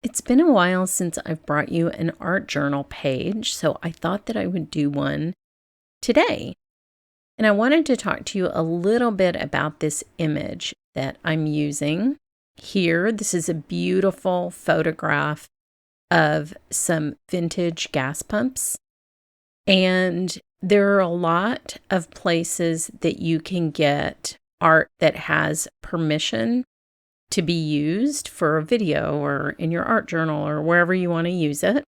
It's been a while since I've brought you an art journal page, so I thought that I would do one today. And I wanted to talk to you a little bit about this image that I'm using here. This is a beautiful photograph of some vintage gas pumps. And there are a lot of places that you can get art that has permission to be used for a video or in your art journal or wherever you want to use it.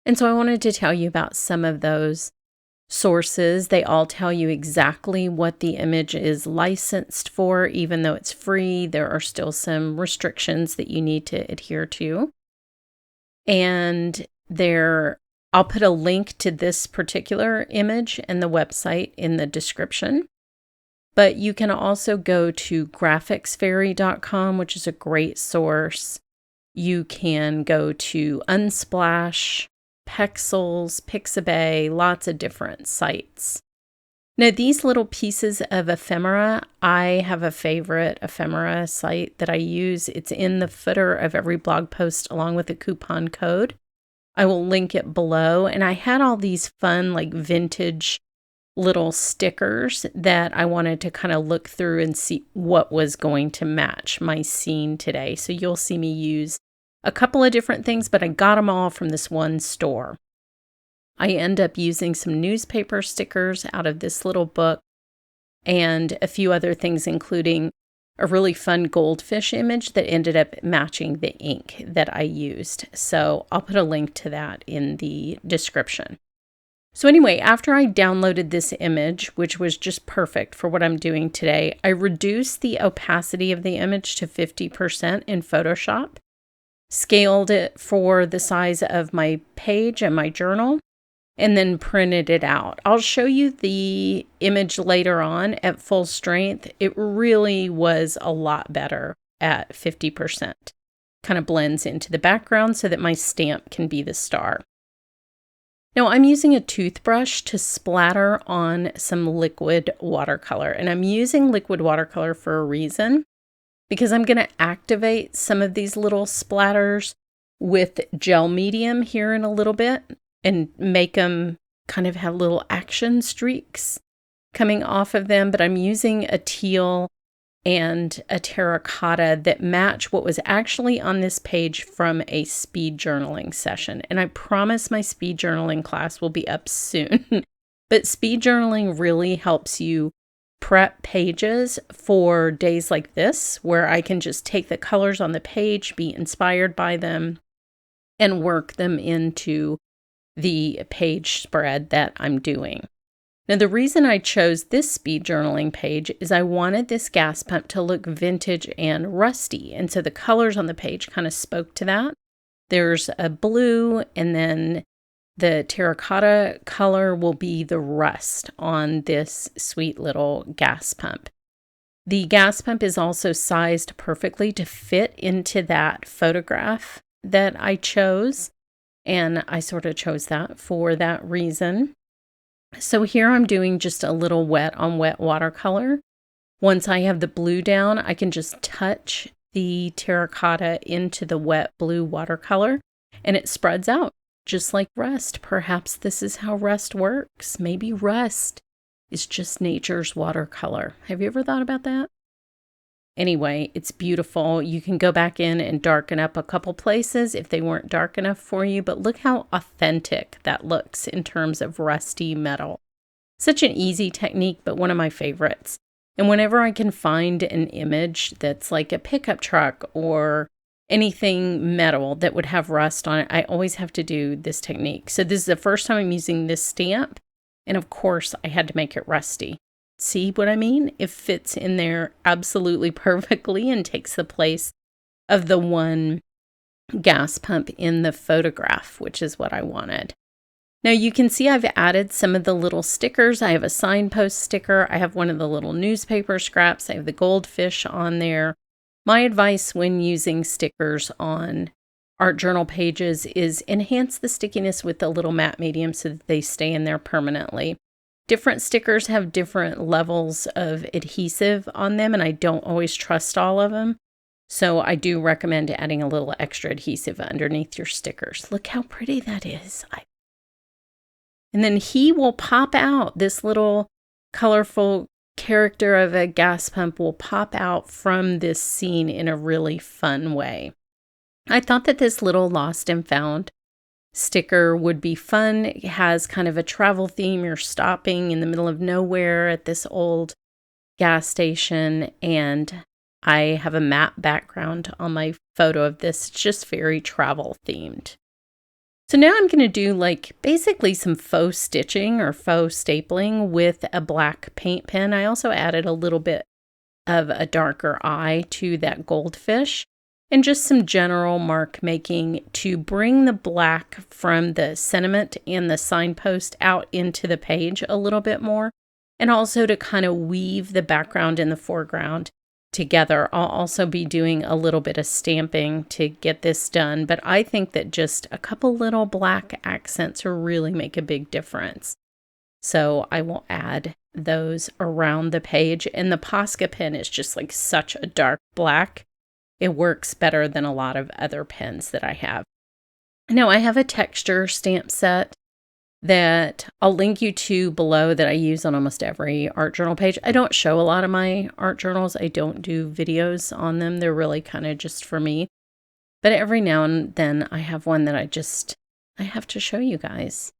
And so I wanted to tell you about some of those sources. They all tell you exactly what the image is licensed for, even though it's free. There are still some restrictions that you need to adhere to. And I'll put a link to this particular image and the website in the description. But you can also go to graphicsfairy.com, which is a great source. You can go to Unsplash, Pexels, Pixabay, lots of different sites. Now, these little pieces of ephemera, I have a favorite ephemera site that I use. It's in the footer of every blog post along with a coupon code. I will link it below. And I had all these fun, vintage little stickers that I wanted to kind of look through and see what was going to match my scene today. So you'll see me use a couple of different things, but I got them all from this one store. I end up using some newspaper stickers out of this little book and a few other things, including a really fun goldfish image that ended up matching the ink that I used. So I'll put a link to that in the description. So anyway, after I downloaded this image, which was just perfect for what I'm doing today, I reduced the opacity of the image to 50% in Photoshop, scaled it for the size of my page and my journal, and then printed it out. I'll show you the image later on at full strength. It really was a lot better at 50%. Kind of blends into the background so that my stamp can be the star. Now, I'm using a toothbrush to splatter on some liquid watercolor, and I'm using liquid watercolor for a reason, because I'm going to activate some of these little splatters with gel medium here in a little bit and make them kind of have little action streaks coming off of them, but I'm using a teal and a terracotta that match what was actually on this page from a speed journaling session. And I promise my speed journaling class will be up soon. But speed journaling really helps you prep pages for days like this, where I can just take the colors on the page, be inspired by them, and work them into the page spread that I'm doing. Now, the reason I chose this speed journaling page is I wanted this gas pump to look vintage and rusty. And so the colors on the page kind of spoke to that. There's a blue, and then the terracotta color will be the rust on this sweet little gas pump. The gas pump is also sized perfectly to fit into that photograph that I chose. And I sort of chose that for that reason. So here I'm doing just a little wet on wet watercolor. Once I have the blue down, I can just touch the terracotta into the wet blue watercolor, and it spreads out just like rust. Perhaps this is how rust works. Maybe rust is just nature's watercolor. Have you ever thought about that? Anyway, it's beautiful. You can go back in and darken up a couple places if they weren't dark enough for you, but look how authentic that looks in terms of rusty metal. Such an easy technique, but one of my favorites. And whenever I can find an image that's like a pickup truck or anything metal that would have rust on it, I always have to do this technique. So this is the first time I'm using this stamp, and of course I had to make it rusty. See what I mean? It fits in there absolutely perfectly and takes the place of the one gas pump in the photograph, which is what I wanted. Now you can see I've added some of the little stickers. I have a signpost sticker. I have one of the little newspaper scraps. I have the goldfish on there. My advice when using stickers on art journal pages is enhance the stickiness with a little matte medium so that they stay in there permanently. Different stickers have different levels of adhesive on them, and I don't always trust all of them. So I do recommend adding a little extra adhesive underneath your stickers. Look how pretty that is. And then he will pop out. This little colorful character of a gas pump will pop out from this scene in a really fun way. I thought that this little lost and found sticker would be fun. It has kind of a travel theme. You're stopping in the middle of nowhere at this old gas station, and I have a map background on my photo of this. It's just very travel themed. So now I'm going to do like basically some faux stitching or faux stapling with a black paint pen. I also added a little bit of a darker eye to that goldfish and just some general mark making to bring the black from the sentiment and the signpost out into the page a little bit more, and also to kind of weave the background and the foreground together. I'll also be doing a little bit of stamping to get this done, but I think that just a couple little black accents will really make a big difference. So I will add those around the page, and the Posca pen is just like such a dark black. It works better than a lot of other pens that I have. Now I have a texture stamp set that I'll link you to below that I use on almost every art journal page. I don't show a lot of my art journals. I don't do videos on them. They're really kind of just for me. But every now and then I have one that I have to show you guys.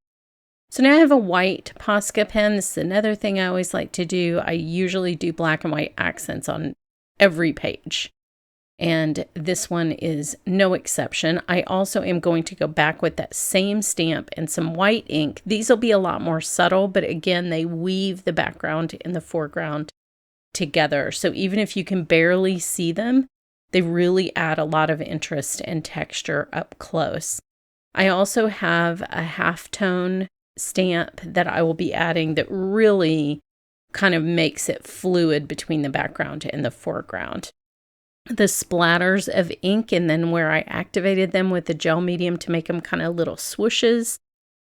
So now I have a white Posca pen. This is another thing I always like to do. I usually do black and white accents on every page, and this one is no exception. I also am going to go back with that same stamp and some white ink. These will be a lot more subtle, but again, they weave the background and the foreground together. So even if you can barely see them, they really add a lot of interest and texture up close. I also have a halftone stamp that I will be adding that really kind of makes it fluid between the background and the foreground. The splatters of ink, and then where I activated them with the gel medium to make them kind of little swooshes,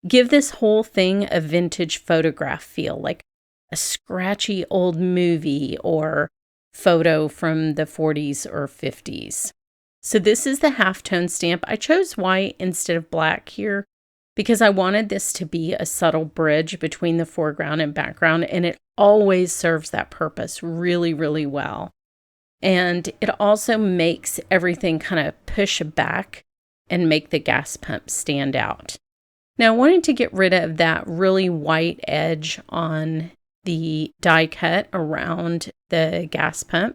give this whole thing a vintage photograph feel, like a scratchy old movie or photo from the 40s or 50s. So this is the halftone stamp. I chose white instead of black here because I wanted this to be a subtle bridge between the foreground and background, and it always serves that purpose really, really well. And it also makes everything kind of push back and make the gas pump stand out. Now I wanted to get rid of that really white edge on the die cut around the gas pump.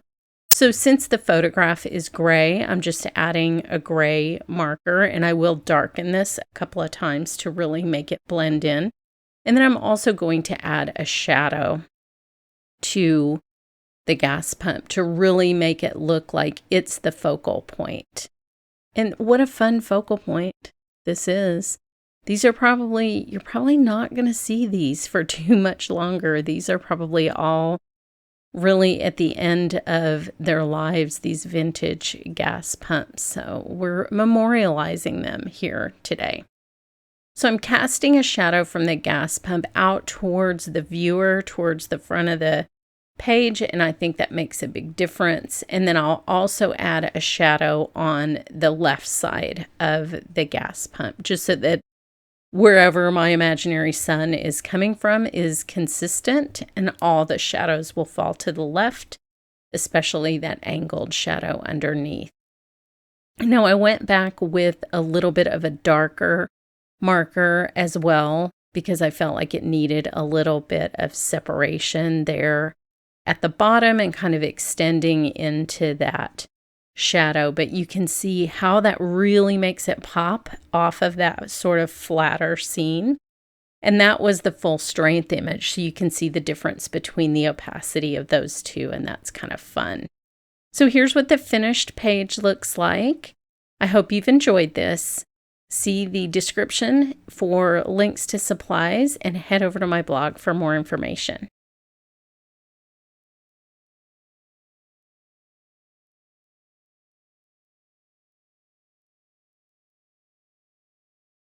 So since the photograph is gray, I'm just adding a gray marker, and I will darken this a couple of times to really make it blend in. And then I'm also going to add a shadow to the gas pump to really make it look like it's the focal point. And what a fun focal point this is. You're probably not going to see these for too much longer. These are probably all really at the end of their lives, these vintage gas pumps. So we're memorializing them here today. So I'm casting a shadow from the gas pump out towards the viewer, towards the front of the page, and I think that makes a big difference. And then I'll also add a shadow on the left side of the gas pump, just so that wherever my imaginary sun is coming from is consistent and all the shadows will fall to the left, especially that angled shadow underneath. Now I went back with a little bit of a darker marker as well, because I felt like it needed a little bit of separation there at the bottom and kind of extending into that shadow. But you can see how that really makes it pop off of that sort of flatter scene. And that was the full strength image. So you can see the difference between the opacity of those two, and that's kind of fun. So here's what the finished page looks like. I hope you've enjoyed this. See the description for links to supplies and head over to my blog for more information.